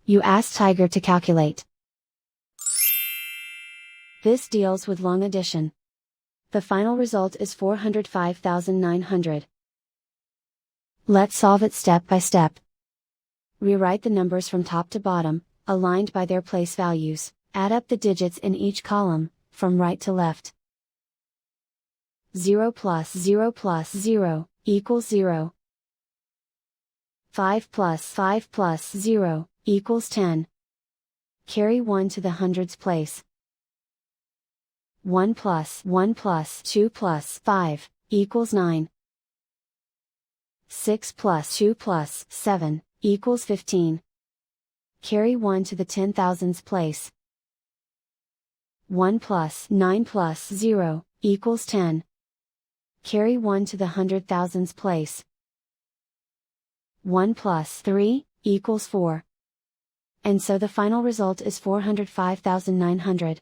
You ask Tiger to calculate. This deals with long addition. The final result is 405,900. Let's solve it step by step. Rewrite the numbers from top to bottom, aligned by their place values. Add up the digits in each column, from right to left. 0 plus 0 plus 0, equals 0. 5 plus 0, equals 10. Carry 1 to the hundreds place. 1 plus 2 plus 5, equals 9. 6 plus 2 plus 7, equals 15. Carry 1 to the 10,000s place. 1 plus 9 plus 0, equals 10. Carry 1 to the 100,000s place. 1 plus 3, equals 4. And so the final result is 405,900.